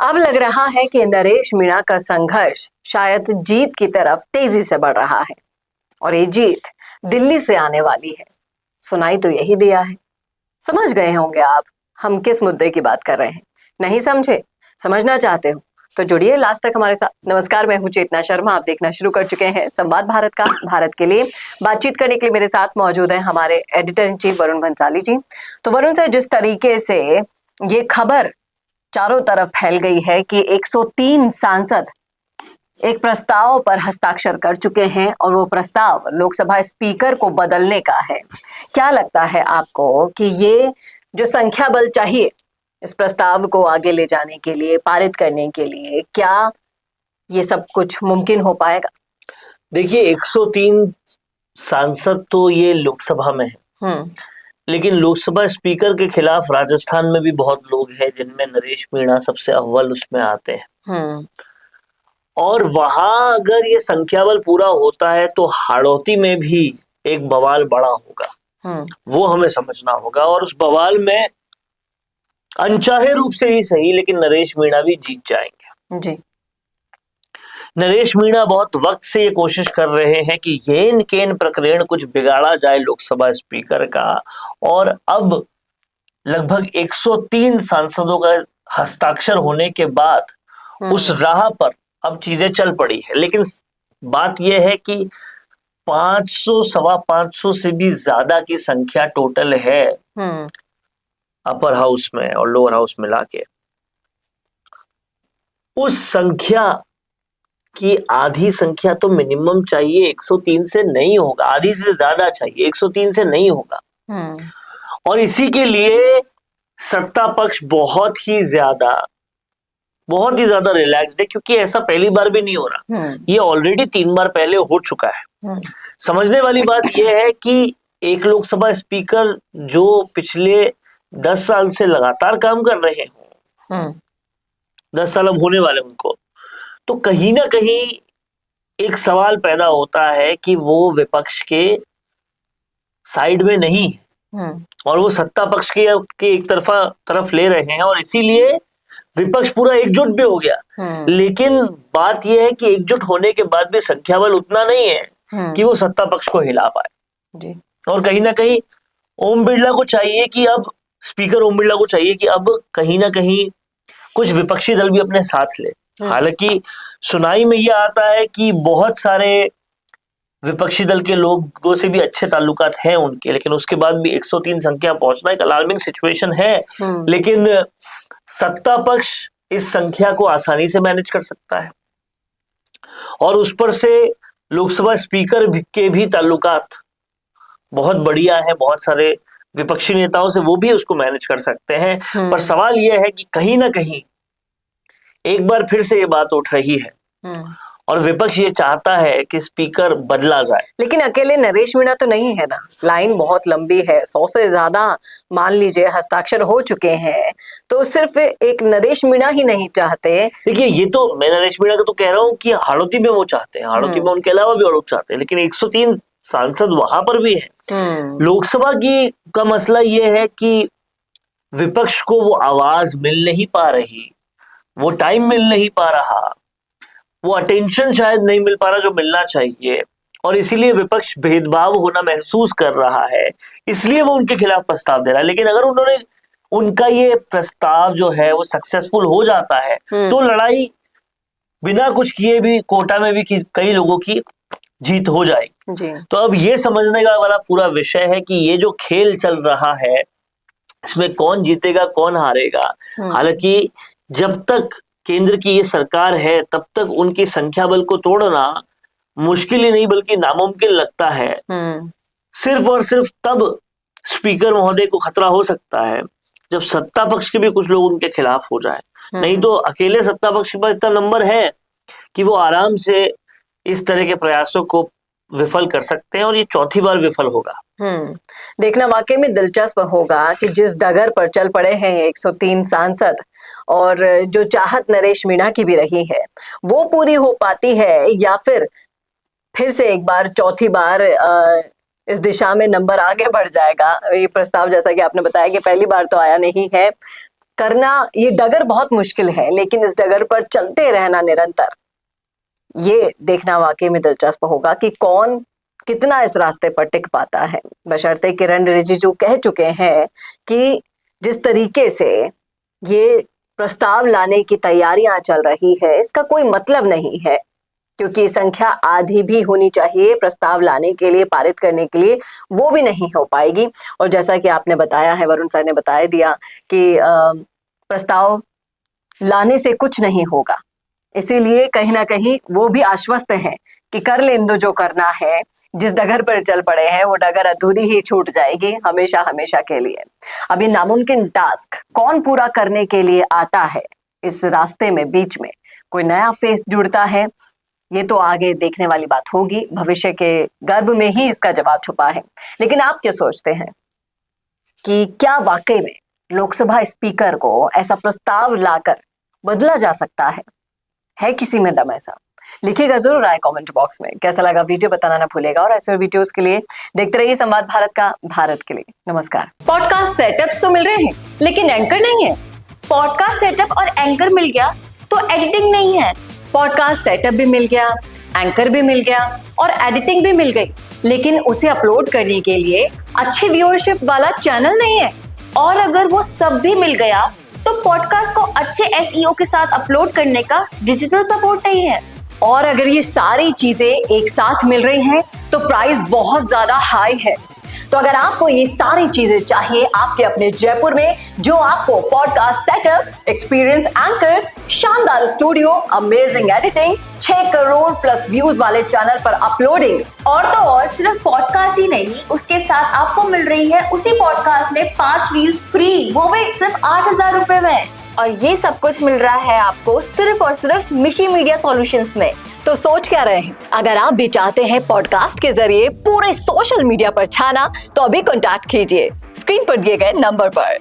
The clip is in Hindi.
अब लग रहा है कि नरेश मीणा का संघर्ष शायद जीत की तरफ तेजी से बढ़ रहा है और ये जीत दिल्ली से आने वाली है। सुनाई तो यही दिया है। समझ गए होंगे आप हम किस मुद्दे की बात कर रहे हैं। नहीं समझे, समझना चाहते हो तो जुड़िए लास्ट तक हमारे साथ। नमस्कार, मैं हूं चेतना शर्मा। आप देखना शुरू कर चुके हैं संवाद भारत का। भारत के लिए बातचीत करने के लिए मेरे साथ मौजूद हैं हमारे editor in chief Varun Bhansali ji. तो वरुण से जिस तरीके से ये खबर चारों तरफ फैल गई है कि 103 सांसद एक प्रस्ताव पर हस्ताक्षर कर चुके हैं और वो प्रस्ताव लोकसभा स्पीकर को बदलने का है। क्या लगता है आपको कि ये जो संख्या बल चाहिए इस प्रस्ताव को आगे ले जाने के लिए, पारित करने के लिए, क्या ये सब कुछ मुमकिन हो पाएगा? देखिए, 103 सांसद तो ये लोकसभा में है, लेकिन लोकसभा स्पीकर के खिलाफ राजस्थान में भी बहुत लोग हैं जिनमें नरेश मीणा सबसे अव्वल उसमें आते हैं। और वहां अगर ये संख्या बल पूरा होता है तो हाड़ौती में भी एक बवाल बड़ा होगा। वो हमें समझना होगा और उस बवाल में अनचाहे रूप से ही सही लेकिन नरेश मीणा भी जीत जाएंगे जी। नरेश मीणा बहुत वक्त से ये कोशिश कर रहे हैं कि येन केन प्रकरण कुछ बिगाड़ा जाए लोकसभा स्पीकर का, और अब लगभग 103 सांसदों का हस्ताक्षर होने के बाद उस राह पर अब चीजें चल पड़ी है। लेकिन बात यह है कि 500 सवा 500 से भी ज्यादा की संख्या टोटल है अपर हाउस में और लोअर हाउस मिला के। उस संख्या की आधी संख्या तो मिनिमम चाहिए, 103 से नहीं होगा, आधी से ज्यादा चाहिए, 103 से नहीं होगा। और इसी के लिए सत्ता पक्ष बहुत ही ज्यादा रिलैक्स्ड है, क्योंकि ऐसा पहली बार भी नहीं हो रहा। ये ऑलरेडी 3 बार पहले हो चुका है। समझने वाली बात यह है कि एक लोकसभा स्पीकर जो पिछले 10 साल से लगातार काम कर रहे हैं, 10 साल अब होने वाले उनको, तो कहीं ना कहीं एक सवाल पैदा होता है कि वो विपक्ष के साइड में नहीं है और वो सत्ता पक्ष के एक तरफ ले रहे हैं, और इसीलिए विपक्ष पूरा एकजुट भी हो गया। लेकिन बात यह है कि एकजुट होने के बाद भी संख्या बल उतना नहीं है कि वो सत्ता पक्ष को हिला पाए। और कहीं ना कहीं ओम बिरला को चाहिए कि अब स्पीकर ओम बिरला को चाहिए कि अब कहीं ना कहीं कुछ विपक्षी दल भी अपने साथ ले। हालांकि सुनाई में यह आता है कि बहुत सारे विपक्षी दल के लोगों से भी अच्छे ताल्लुकात हैं उनके, लेकिन उसके बाद भी 103 संख्या पहुंचना एक अलार्मिंग सिचुएशन है। लेकिन सत्ता पक्ष इस संख्या को आसानी से मैनेज कर सकता है और उस पर से लोकसभा स्पीकर के भी ताल्लुकात बहुत बढ़िया है, बहुत सारे विपक्षी नेताओं से, वो भी उसको मैनेज कर सकते हैं। पर सवाल यह है कि कहीं ना कहीं एक बार फिर से ये बात उठ रही है और विपक्ष ये चाहता है कि स्पीकर बदला जाए। लेकिन अकेले नरेश मीणा तो नहीं है ना, लाइन बहुत लंबी है, 100 से ज्यादा मान लीजिए हस्ताक्षर हो चुके हैं, तो सिर्फ एक नरेश मीणा ही नहीं चाहते। देखिए, ये तो मैं नरेश मीणा का तो कह रहा हूँ कि हाड़ौती में वो चाहते हैं, हाड़ौती में उनके अलावा भी और लोग चाहते हैं, लेकिन 103 सांसद वहां पर भी है। लोकसभा की का मसला ये है कि विपक्ष को वो आवाज मिल नहीं पा रही, वो टाइम मिल नहीं पा रहा, वो अटेंशन शायद नहीं मिल पा रहा जो मिलना चाहिए, और इसीलिए विपक्ष भेदभाव होना महसूस कर रहा है, इसलिए वो उनके खिलाफ प्रस्ताव दे रहा है। लेकिन अगर उनका ये प्रस्ताव जो है वो सक्सेसफुल हो जाता है तो लड़ाई बिना कुछ किए भी कोटा में भी कई लोगों की जीत हो जाएगी। तो अब ये समझने का वाला पूरा विषय है कि ये जो खेल चल रहा है इसमें कौन जीतेगा कौन हारेगा। हालांकि जब तक केंद्र की ये सरकार है तब तक उनकी संख्या बल को तोड़ना मुश्किल ही नहीं बल्कि नामुमकिन लगता है। सिर्फ और सिर्फ तब स्पीकर महोदय को खतरा हो सकता है जब सत्ता पक्ष के भी कुछ लोग उनके खिलाफ हो जाए। नहीं तो अकेले सत्ता पक्ष के पास इतना नंबर है कि वो आराम से इस तरह के प्रयासों को विफल कर सकते हैं, और ये चौथी बार विफल होगा। देखना वाकई में दिलचस्प होगा कि जिस डगर पर चल पड़े हैं 103 सांसद, और जो चाहत नरेश मीणा की भी रही है वो पूरी हो पाती है या फिर से एक बार चौथी बार इस दिशा में नंबर आगे बढ़ जाएगा। ये प्रस्ताव जैसा कि आपने बताया कि पहली बार तो आया नहीं है, करना, ये डगर बहुत मुश्किल है, लेकिन इस डगर पर चलते रहना निरंतर, ये देखना वाकई में दिलचस्प होगा कि कौन कितना इस रास्ते पर टिक पाता है। बशर्ते किरण रिजिजू कह चुके हैं कि जिस तरीके से ये प्रस्ताव लाने की तैयारियां चल रही है, इसका कोई मतलब नहीं है, क्योंकि संख्या आधी भी होनी चाहिए प्रस्ताव लाने के लिए, पारित करने के लिए, वो भी नहीं हो पाएगी। और जैसा कि आपने बताया है, वरुण सर ने बता दिया कि प्रस्ताव लाने से कुछ नहीं होगा, इसीलिए कहीं ना कहीं वो भी आश्वस्त हैं कि कर लें दो जो करना है, जिस डगर पर चल पड़े हैं वो डगर अधूरी ही छूट जाएगी हमेशा हमेशा के लिए। अब ये नामुमकिन टास्क कौन पूरा करने के लिए आता है इस रास्ते में, बीच में कोई नया फेस जुड़ता है, ये तो आगे देखने वाली बात होगी, भविष्य के गर्भ में ही इसका जवाब छुपा है। लेकिन आप क्या सोचते हैं कि क्या वाकई में लोकसभा स्पीकर को ऐसा प्रस्ताव लाकर बदला जा सकता है किसी में दम ऐसा? लिखिएगा जरूर राय कमेंट बॉक्स में। कैसा लगा वीडियो बताना ना भूलेगा, और ऐसे वीडियोस के लिए देखते रहिए संवाद भारत का, भारत के लिए। नमस्कार। पॉडकास्ट सेटअप्स तो मिल रहे हैं, लेकिन एंकर नहीं है। पॉडकास्ट सेटअप और एंकर मिल गया तो एडिटिंग नहीं है। पॉडकास्ट सेटअप भी मिल गया, एंकर भी मिल गया और एडिटिंग भी मिल गई, लेकिन उसे अपलोड करने के लिए अच्छी व्यूअरशिप वाला चैनल नहीं है। और अगर वो सब भी मिल गया तो पॉडकास्ट को अच्छे एसईओ के साथ अपलोड करने का डिजिटल सपोर्ट नहीं है। और अगर ये सारी चीजें एक साथ मिल रही हैं तो प्राइस बहुत ज्यादा हाई है। तो अगर आपको ये सारी चीजें चाहिए आपके अपने जयपुर में, जो आपको पॉडकास्ट सेटअप्स, एक्सपीरियंस एंकर्स, शानदार studio, amazing editing, 6 crore plus views वाले चैनल पर अपलोडिंग, और तो और सिर्फ पॉडकास्ट ही नहीं, उसके साथ आपको मिल रही है उसी पॉडकास्ट में 5 रील्स फ्री, वो भी सिर्फ 8,000 रुपए में। और ये सब कुछ मिल रहा है आपको सिर्फ और सिर्फ मिशी मीडिया सॉल्यूशंस में। तो सोच क्या रहे हैं? अगर आप भी चाहते हैं पॉडकास्ट के जरिए पूरे सोशल मीडिया पर छाना, तो अभी कॉन्टैक्ट कीजिए स्क्रीन पर दिए गए नंबर पर।